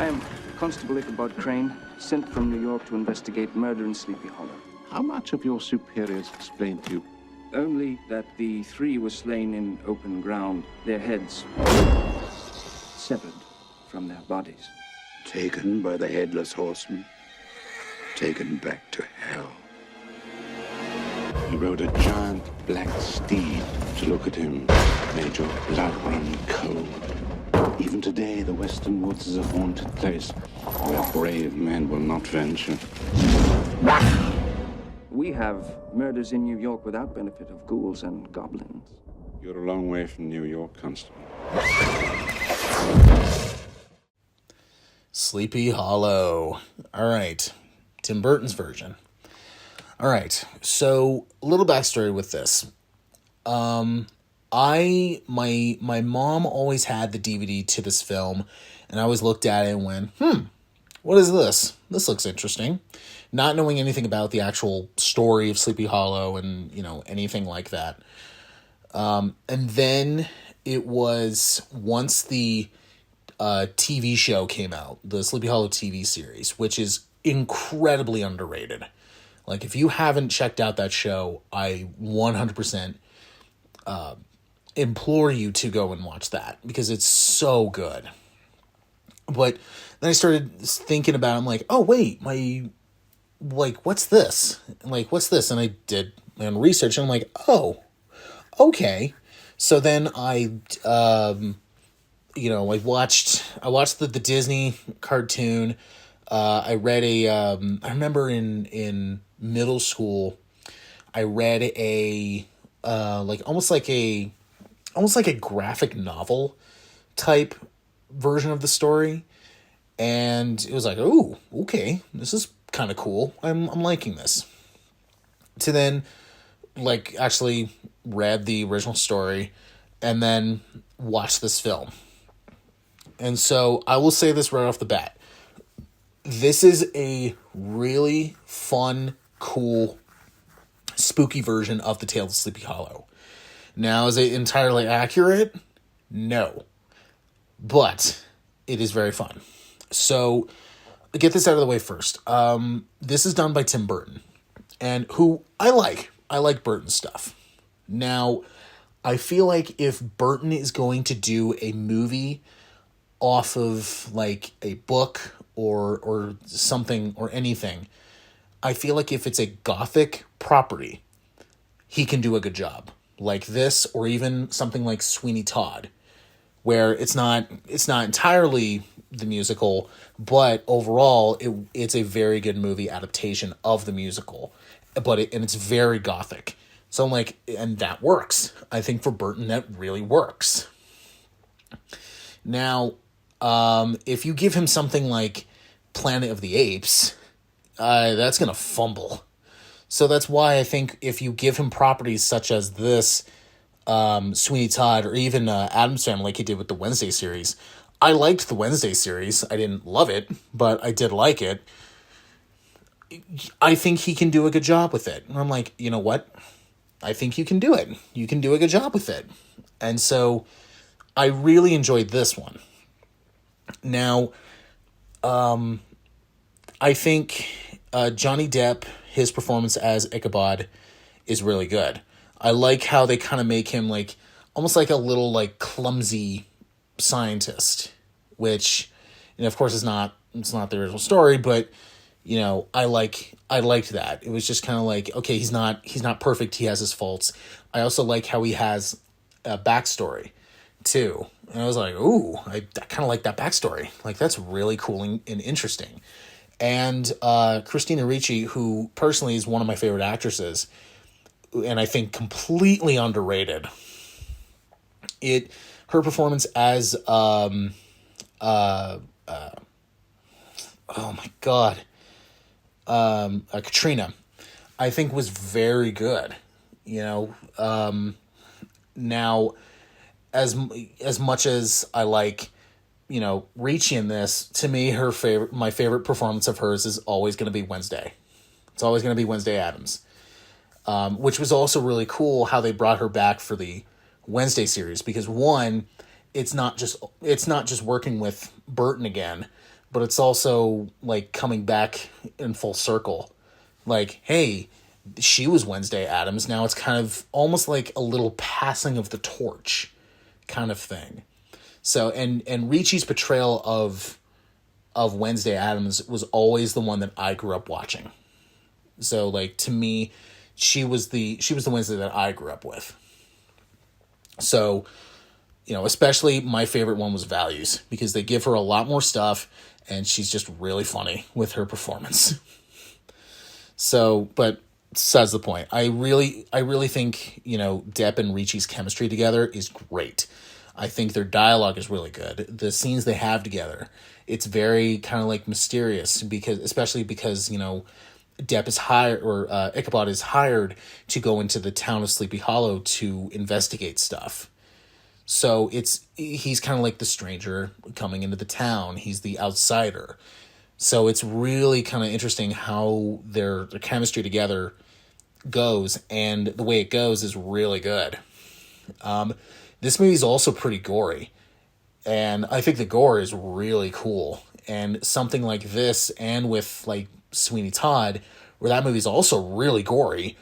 I am Constable Ichabod Crane, sent from New York to investigate murder in Sleepy Hollow. How much have your superiors explained to you? Only that the three were slain in open ground, their heads severed from their bodies. Taken by the Headless Horseman, taken back to hell. He rode a giant black steed. To look at him made your blood run cold. Even today, the Western Woods is a haunted place where brave men will not venture. We have murders in New York without benefit of ghouls and goblins. You're a long way from New York, Constable. Sleepy Hollow. All right. Tim Burton's version. All right. So, a little backstory with this. My mom always had the DVD to this film, and I always looked at it and went, what is this? This looks interesting. Not knowing anything about the actual story of Sleepy Hollow and, anything like that. And then it was once the TV show came out, the Sleepy Hollow TV series, which is incredibly underrated. Like, if you haven't checked out that show, I 100% implore you to go and watch that because it's so good. But then I started thinking about it. I'm like, oh, wait, what's this? What's this? And I did my own research, and I'm like, oh, okay. So then I watched the Disney cartoon. I read I remember in middle school, I read almost like a graphic novel type version of the story. And it was like, oh, okay, this is kind of cool. I'm liking this. To then, actually read the original story and then watch this film. And so I will say this right off the bat. This is a really fun, cool, spooky version of the Tale of Sleepy Hollow. Now, is it entirely accurate? No. But it is very fun. So, get this out of the way first. This is done by Tim Burton, and who I like. I like Burton stuff. Now, I feel like if Burton is going to do a movie off of a book or something or anything, I feel like if it's a gothic property, he can do a good job. Like this, or even something like Sweeney Todd, where it's not entirely the musical, but overall it's a very good movie adaptation of the musical, and it's very gothic. So I'm like, and that works. I think for Burton that really works. Now, if you give him something like Planet of the Apes, that's gonna fumble. So that's why I think if you give him properties such as this, Sweeney Todd, or even Addams Family, like he did with the Wednesday series. I liked the Wednesday series. I didn't love it, but I did like it. I think he can do a good job with it. And I'm like, you know what? I think you can do it. You can do a good job with it. And so I really enjoyed this one. Now, I think Johhny Depp, his performance as Ichabod is really good. I like how they kind of make him almost like a little clumsy scientist, which, of course it's not the original story, but I liked that. It was just kind of like, okay, he's not perfect. He has his faults. I also like how he has a backstory too. And I was like, ooh, I kind of like that backstory. That's really cool and interesting. And Christina Ricci, who personally is one of my favorite actresses, and I think completely underrated. Her performance as oh my god, Katrina, I think was very good. Now, as much as I like, Ricci in this, to me, my favorite performance of hers is always going to be Wednesday. It's always going to be Wednesday Addams, which was also really cool how they brought her back for the Wednesday series, because one, it's not just working with Burton again, but it's also like coming back in full circle. Like, hey, she was Wednesday Addams. Now it's kind of almost like a little passing of the torch kind of thing. So, and Ricci's portrayal of Wednesday Addams was always the one that I grew up watching. So, like, to me, she was the Wednesday that I grew up with. So, you know, especially my favorite one was Values, because they give her a lot more stuff and she's just really funny with her performance. So, but besides the point, I really think, you know, Depp and Ricci's chemistry together is great. I think their dialogue is really good. The scenes they have together, it's very kind of like mysterious, especially because, you know, Depp is hired, or Ichabod is hired to go into the town of Sleepy Hollow to investigate stuff. So he's kind of like the stranger coming into the town. He's the outsider. So it's really kind of interesting how their chemistry together goes, and the way it goes is really good. This movie's also pretty gory, and I think the gore is really cool. And something like this, and with like Sweeney Todd, where that movie's also really gory,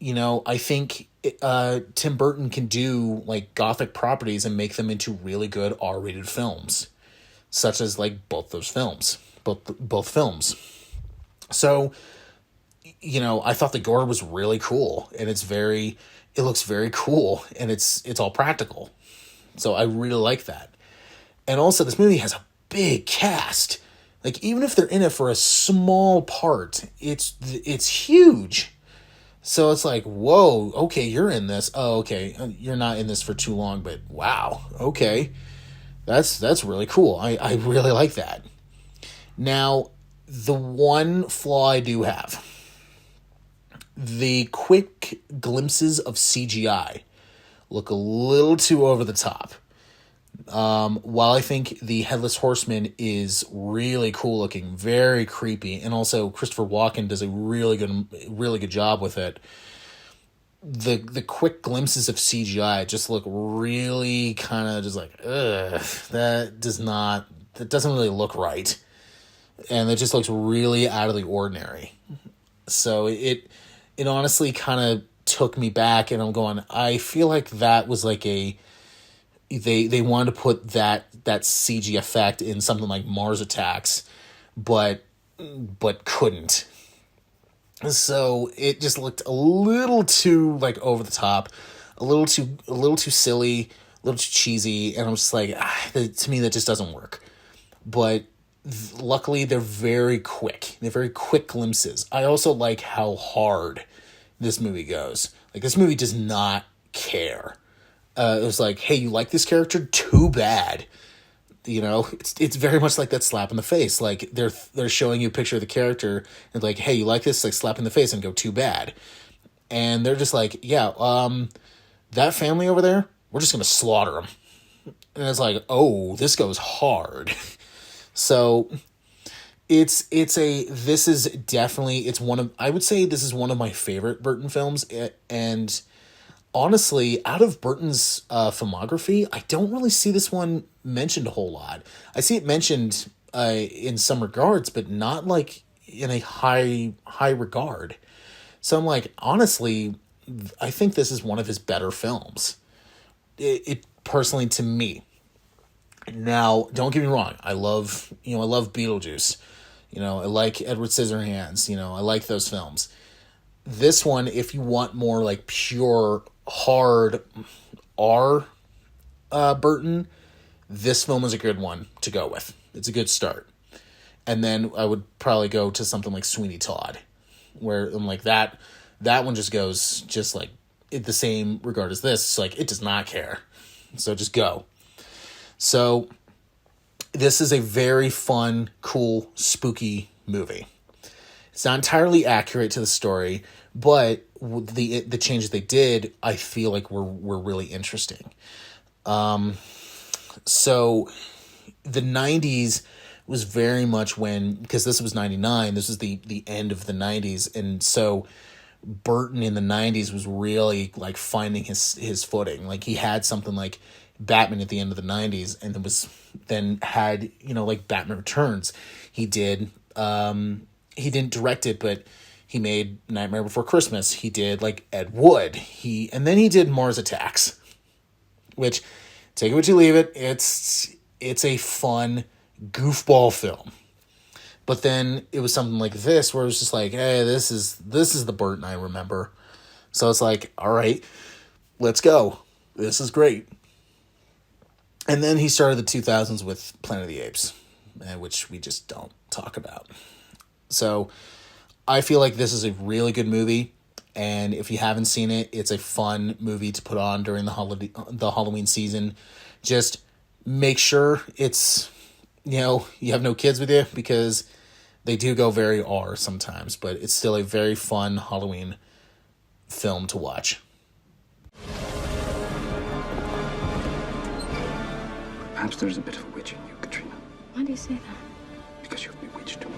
you know, I think Tim Burton can do like gothic properties and make them into really good R-rated films, such as like both films. So, you know, I thought the gore was really cool, and it looks very cool, and it's all practical. So I really like that. And also, this movie has a big cast. Like, even if they're in it for a small part, it's huge. So it's like, whoa, okay, you're in this. Oh, okay, you're not in this for too long, but wow, okay. That's really cool. I really like that. Now, the one flaw I do have, the quick glimpses of CGI look a little too over the top. While I think the Headless Horseman is really cool looking, very creepy, and also Christopher Walken does a really good job with it, the quick glimpses of CGI just look really kind of just like, ugh, that doesn't really look right. And it just looks really out of the ordinary. So it honestly kind of took me back, and I'm going, I feel like that was like they wanted to put that CG effect in something like Mars Attacks, but couldn't. So it just looked a little too like over the top, a little too silly, a little too cheesy, and I'm just like, to me that just doesn't work. But luckily they're very quick. They're very quick glimpses. I also like how hard this movie goes. Like, this movie does not care. It was like, hey, you like this character? Too bad. You know, it's very much like that slap in the face. Like, they're showing you a picture of the character and like, hey, you like this? Like, slap in the face and go, too bad. And they're just like, yeah, that family over there, we're just gonna slaughter them. And it's like, oh, this goes hard. So I would say this is one of my favorite Burton films, and honestly, out of Burton's filmography, I don't really see this one mentioned a whole lot. I see it mentioned in some regards, but not like in a high regard. So I'm like, honestly, I think this is one of his better films. It personally, to me. Now, don't get me wrong. I love Beetlejuice. You know, I like Edward Scissorhands. You know, I like those films. This one, if you want more like pure hard R Burton, this film is a good one to go with. It's a good start. And then I would probably go to something like Sweeney Todd, where I'm like that one just goes just like in the same regard as this. It's like, it does not care. So just go. So this is a very fun, cool, spooky movie. It's not entirely accurate to the story, but the changes they did, I feel like were really interesting. So the 90s was very much when, because this was 99, this was the end of the 90s, and so Burton in the 90s was really like finding his footing. Like, he had something like Batman at the end of the 90s, and then had, like Batman Returns. He did, he didn't direct it, but he made Nightmare Before Christmas. He did like Ed Wood. And then he did Mars Attacks, which, take it what you leave it, it's a fun goofball film. But then it was something like this, where it was just like, hey, this is the Burton I remember. So it's like, all right, let's go. This is great. And then he started the 2000s with Planet of the Apes, which we just don't talk about. So I feel like this is a really good movie. And if you haven't seen it, it's a fun movie to put on during the Halloween season. Just make sure it's, you have no kids with you, because they do go very R sometimes, but it's still a very fun Halloween film to watch. Perhaps there's a bit of a witch in you, Katrina. Why do you say that? Because you've bewitched me.